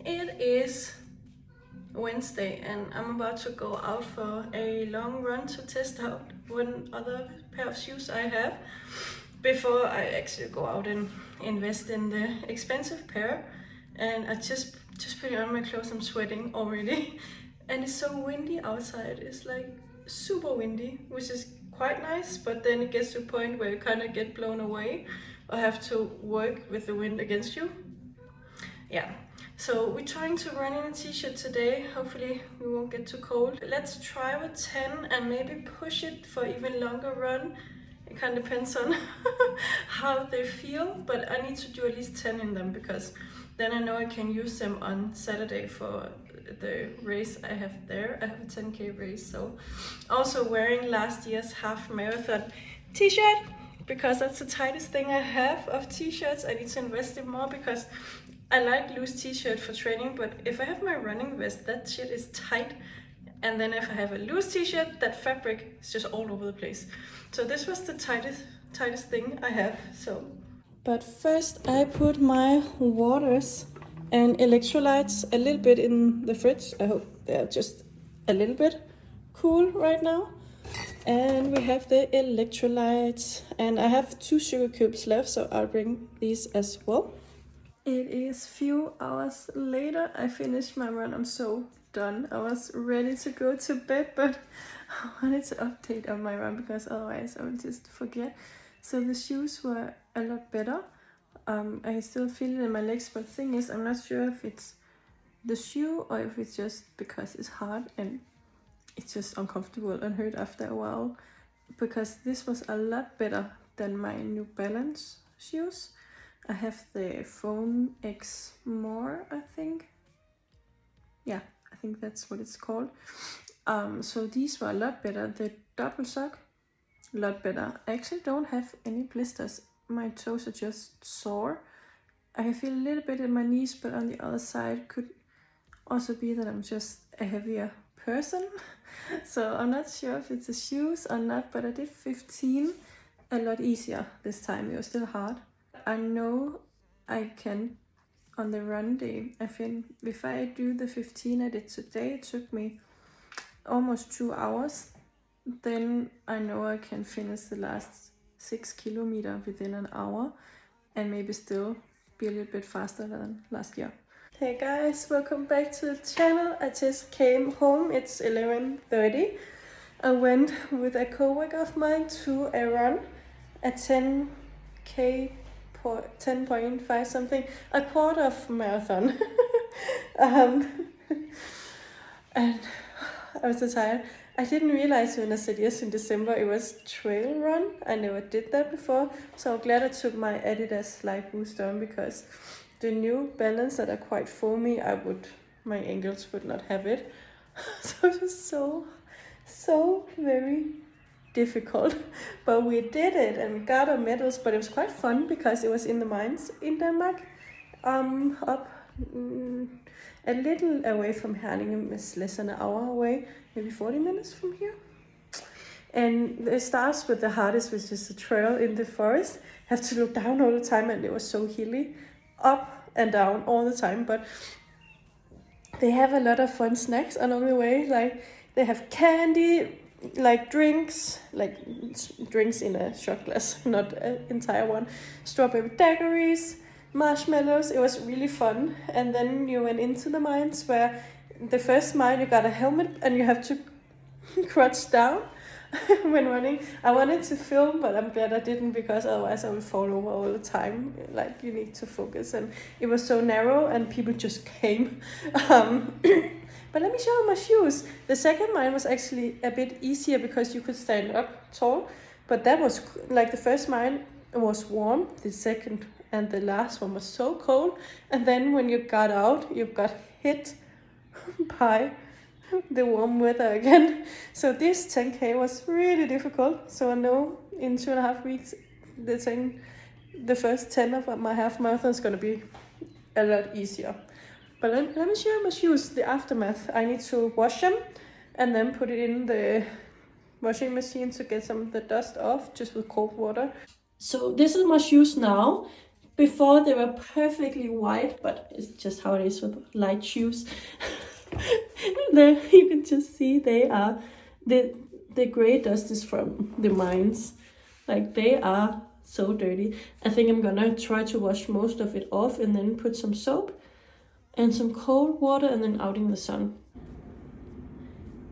It is Wednesday and I'm about to go out for a long run to test out one other pair of shoes I have before I actually go out and invest in the expensive pair. And I just put on my clothes, I'm sweating already. And it's so windy outside, it's like super windy, which is quite nice, but then it gets to a point where you kind of get blown away or have to work with the wind against you. Yeah, so we're trying to run in a t-shirt today. Hopefully we won't get too cold. Let's try with 10 and maybe push it for even longer run. It kind of depends on how they feel, but I need to do at least 10 in them because then I know I can use them on Saturday for the race I have there. I have a 10K race, so also wearing last year's half marathon t-shirt because that's the tightest thing I have of t-shirts. I need to invest in more because I like loose t-shirt for training, but if I have my running vest, that shit is tight. And then if I have a loose t-shirt, that fabric is just all over the place. So this was the tightest thing I have, so. But first I put my waters and electrolytes a little bit in the fridge. I hope they're just a little bit cool right now. And we have the electrolytes and I have 2 sugar cubes left, so I'll bring these as well. It is few hours later. I finished my run. I'm so done. I was ready to go to bed, but I wanted to update on my run because otherwise I would just forget. So the shoes were a lot better. I still feel it in my legs, but the thing is, I'm not sure if it's the shoe or if it's just because it's hard and it's just uncomfortable and hurt after a while. Because this was a lot better than my New Balance shoes. I have the Foam X More, I think. Yeah, I think that's what it's called. So these were a lot better. The double sock, a lot better. I actually don't have any blisters. My toes are just sore. I feel a little bit in my knees, but on the other side could also be that I'm just a heavier person. So I'm not sure if it's the shoes or not, but I did 15 a lot easier this time. It was still hard. I know I can on the run day. I think if I do the 15 I did today, it took me almost 2 hours. Then I know I can finish the last 6 kilometers within an hour and maybe still be a little bit faster than last year. Hey guys, welcome back to the channel. I just came home. It's 11:30. I went with a co-worker of mine to a run at 10K. 10.5 something, a quarter of marathon. And I was so tired. I didn't realize when I said yes in December it was trail run. I never did that before, so I'm glad I took my Adidas Light Boost on because the New Balance that are quite foamy, my ankles would not have it. So it was so very difficult, but we did it and we got our medals. But it was quite fun because it was in the mines in Denmark, up a little away from Herning. It's less than an hour away, maybe 40 minutes from here. And it starts with the hardest, which is the trail in the forest. Have to look down all the time, and it was so hilly, up and down all the time. But they have a lot of fun snacks along the way. Like they have candy, like drinks in a shot glass, not an entire one, strawberry daiquiris, marshmallows. It was really fun. And then you went into the mines where the first mile you got a helmet and you have to crouch down when running. I wanted to film, but I'm glad I didn't because otherwise I would fall over all the time. Like you need to focus, and it was so narrow and people just came. But let me show you my shoes. The second mile was actually a bit easier because you could stand up tall. But that was like the first mile was warm. The second and the last one was so cold. And then when you got out, you got hit by the warm weather again. So this 10K was really difficult. So I know in 2.5 weeks, the first 10 of my half marathon is going to be a lot easier. But let me show you my shoes, the aftermath. I need to wash them and then put it in the washing machine to get some of the dust off, just with cold water. So this is my shoes now. Before they were perfectly white, but it's just how it is with light shoes. There you can just see they are, the gray dust is from the mines. Like they are so dirty. I think I'm gonna try to wash most of it off and then put some soap and some cold water and then out in the sun.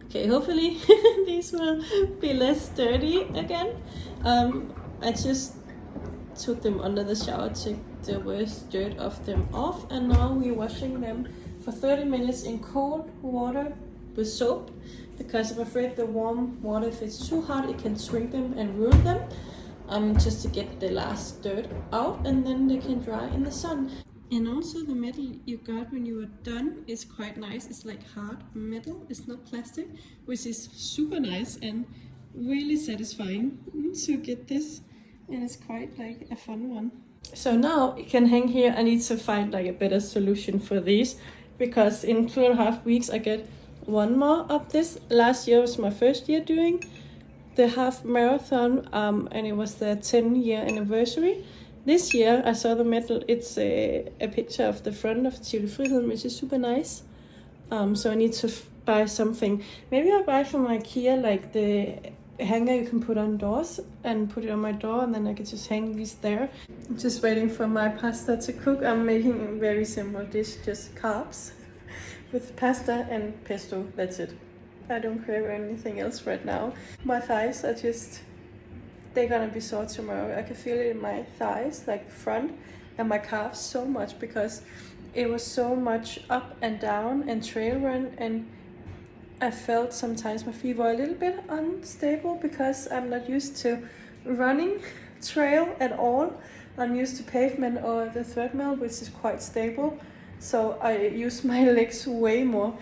Okay, hopefully these will be less dirty again. I just took them under the shower, took the worst dirt of them off, and now we're washing them for 30 minutes in cold water with soap, because I'm afraid the warm water, if it's too hot, it can shrink them and ruin them. Just to get the last dirt out, and then they can dry in the sun. And also the metal you got when you were done is quite nice. It's like hard metal, it's not plastic, which is super nice and really satisfying to get this. And it's quite like a fun one. So now it can hang here. I need to find like a better solution for these, because in 2.5 weeks I get one more of this. Last year was my first year doing the half marathon, and it was the 10-year anniversary. This year I saw the medal. It's a picture of the front of Tivoli Friheden, which is super nice. So I need to buy something. Maybe I'll buy from IKEA like the hanger you can put on doors and put it on my door, and then I can just hang these there. I'm just waiting for my pasta to cook. I'm making a very simple dish, just carbs with pasta and pesto. That's it. I don't crave anything else right now. My thighs are just, they're gonna be sore tomorrow. I can feel it in my thighs, like front, and my calves so much, because it was so much up and down and trail run, and I felt sometimes my feet were a little bit unstable because I'm not used to running trail at all. I'm used to pavement or the treadmill, which is quite stable. So I use my legs way more.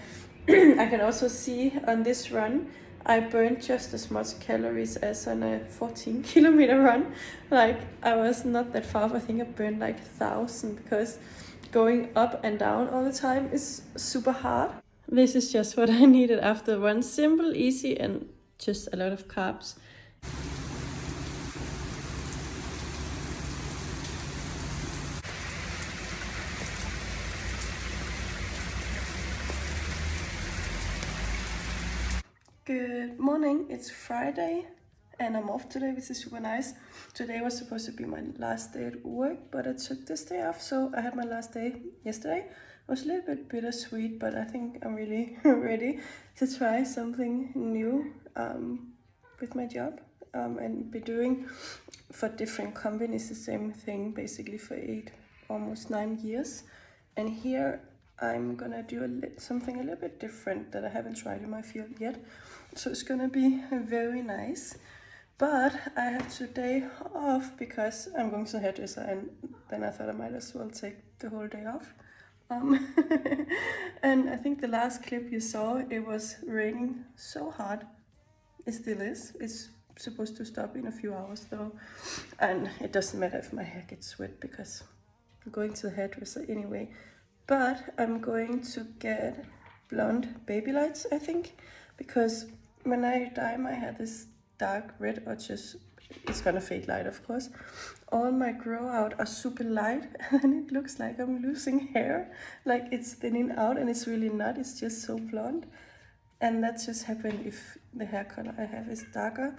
I can also see on this run, I burned just as much calories as on a 14-kilometer run. Like I was not that far, I think I burned like 1,000, because going up and down all the time is super hard. This is just what I needed after one. Simple, easy, and just a lot of carbs. Good morning, it's Friday and I'm off today, which is super nice. Today was supposed to be my last day at work, but I took this day off, so I had my last day yesterday. It was a little bit bittersweet, but I think I'm really ready to try something new with my job, and be doing for different companies the same thing basically for 8, almost 9 years. And here I'm gonna do something a little bit different that I haven't tried in my field yet. So it's gonna be very nice. But I have today off because I'm going to the hairdresser, and then I thought I might as well take the whole day off. And I think the last clip you saw, it was raining so hard. It still is. It's supposed to stop in a few hours though. And it doesn't matter if my hair gets wet because I'm going to the hairdresser anyway. But I'm going to get blonde baby lights, I think, because when I dye my hair this dark red, or just, it's gonna fade light of course, all my grow out are super light and it looks like I'm losing hair, like it's thinning out, and it's really not, it's just so blonde. And that just happened if the hair color I have is darker,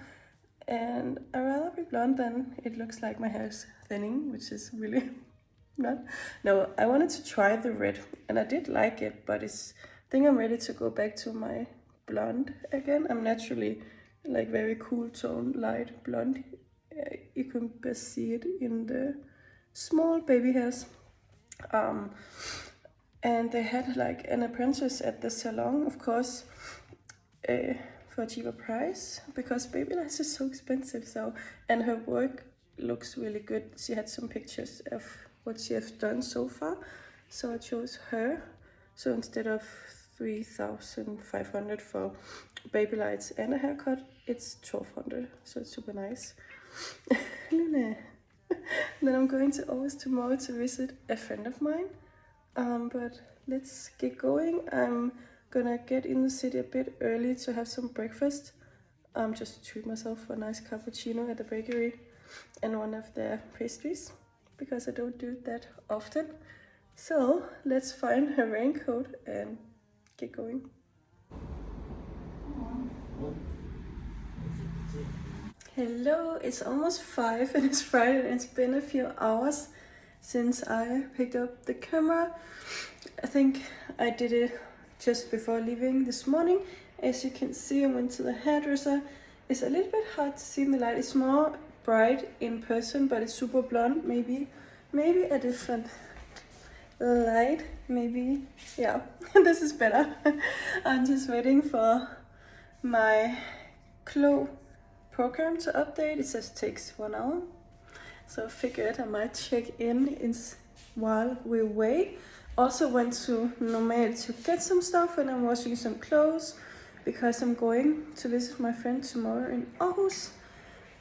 and I'd rather be blonde than it looks like my hair is thinning, which is really not. No, I wanted to try the red and I did like it, but I think I'm ready to go back to my blonde again. I'm naturally like very cool tone, light blonde. You can best see it in the small baby hairs. And they had like an apprentice at the salon, of course, for a cheaper price, because baby lights is so expensive. So, and her work looks really good. She had some pictures of what she has done so far, so I chose her. So instead of 3,500 for baby lights and a haircut, it's 1,200, so it's super nice. Then I'm going to Aarhus tomorrow to visit a friend of mine, but let's get going. I'm gonna get in the city a bit early to have some breakfast, just to treat myself for a nice cappuccino at the bakery and one of their pastries. because I don't do that often. So let's find a raincoat and get going. Hello, it's almost 5 and it's Friday and it's been a few hours since I picked up the camera. I think I did it just before leaving this morning. As you can see, I went to the hairdresser. It's a little bit hard to see in the light. It's more bright in person, but it's super blonde. Maybe a different light. Maybe, yeah, this is better. I'm just waiting for my Clo program to update. It says it takes 1 hour. So I figured I might check in while we wait. Also went to Normal to get some stuff and I'm washing some clothes because I'm going to visit my friend tomorrow in Aarhus.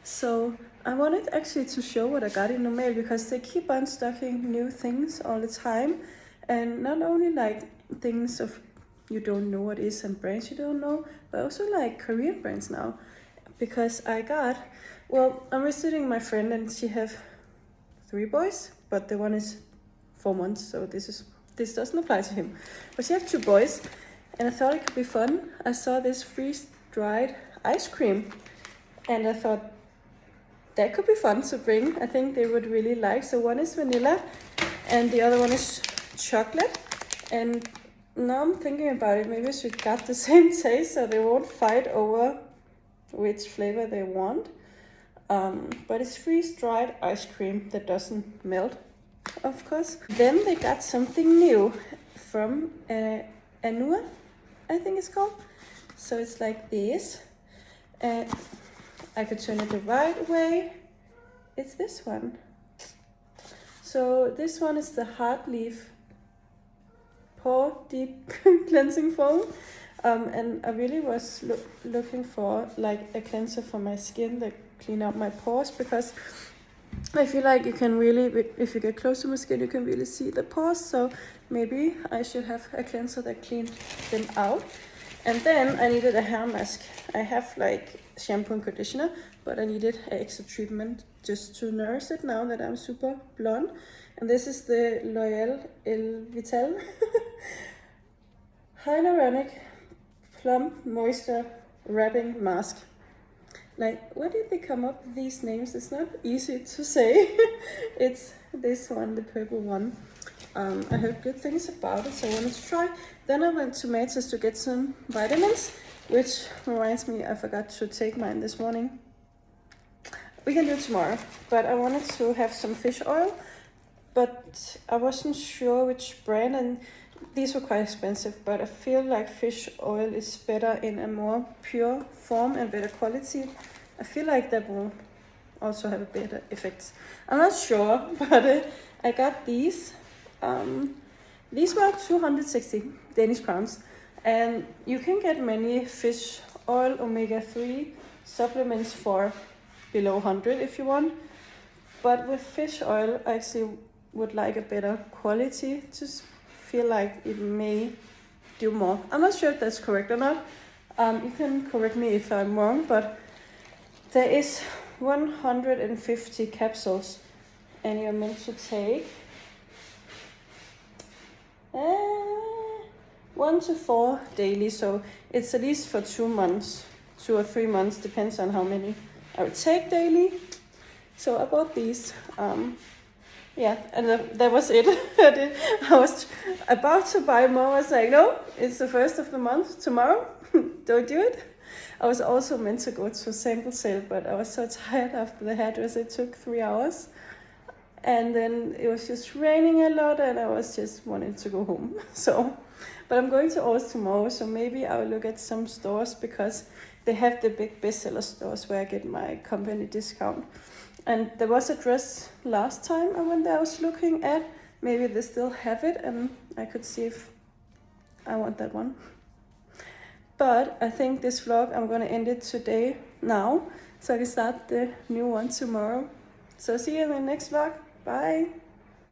So I wanted actually to show what I got in Normal because they keep on stocking new things all the time. And not only like things of you don't know what is and brands you don't know, but also like Korean brands now. Because I got, well, I'm visiting my friend and she have 3 boys, but the one is 4 months, so this doesn't apply to him. But she have 2 boys, and I thought it could be fun. I saw this freeze-dried ice cream, and I thought that could be fun to bring. I think they would really like. So one is vanilla, and the other one is chocolate. And now I'm thinking about it, maybe I should get the same taste so they won't fight over which flavor they want. But it's freeze-dried ice cream that doesn't melt, of course. Then they got something new from Anua, I think it's called. So it's like this. I could turn it the right way. It's this one. So this one is the Heart Leaf Pore Deep Cleansing Foam. And I really was looking for like a cleanser for my skin that clean out my pores, because I feel like you can really, if you get close to my skin, you can really see the pores. So maybe I should have a cleanser that cleans them out. And then I needed a hair mask. I have like shampoo and conditioner, but I needed an extra treatment just to nourish it now that I'm super blonde. And this is the L'Oréal El Vital Hyaluronic Plump Moisture Wrapping Mask. Like, where did they come up with these names? It's not easy to say. It's this one, the purple one. I heard good things about it, so I wanted to try. Then I went to Matas to get some vitamins, which reminds me I forgot to take mine this morning. We can do it tomorrow, but I wanted to have some fish oil, but I wasn't sure which brand, and these were quite expensive, but I feel like fish oil is better in a more pure form and better quality. I feel like that will also have a better effect. I'm not sure, but I got these. These were 260 Danish crowns, and you can get many fish oil omega-3 supplements for below 100 if you want. But with fish oil, I actually would like a better quality. Just feel like it may do more. I'm not sure if that's correct or not. You can correct me if I'm wrong, but there is 150 capsules, and you're meant to take 1 to 4 daily. So it's at least for 2 months, 2 or 3 months, depends on how many I would take daily. So I bought these. Yeah, and that was it. I was about to buy more. I was like, no, it's the 1st of the month, tomorrow. Don't do it. I was also meant to go to a sample sale, but I was so tired after the hairdresser. It took 3 hours. And then it was just raining a lot and I was just wanting to go home. So, but I'm going to Aarhus tomorrow, so maybe I will look at some stores because they have the big bestseller stores where I get my company discount. And there was a dress last time I went there I was looking at. Maybe they still have it and I could see if I want that one. But I think this vlog, I'm gonna end it today now, so I can start the new one tomorrow. So see you in the next vlog. Bye.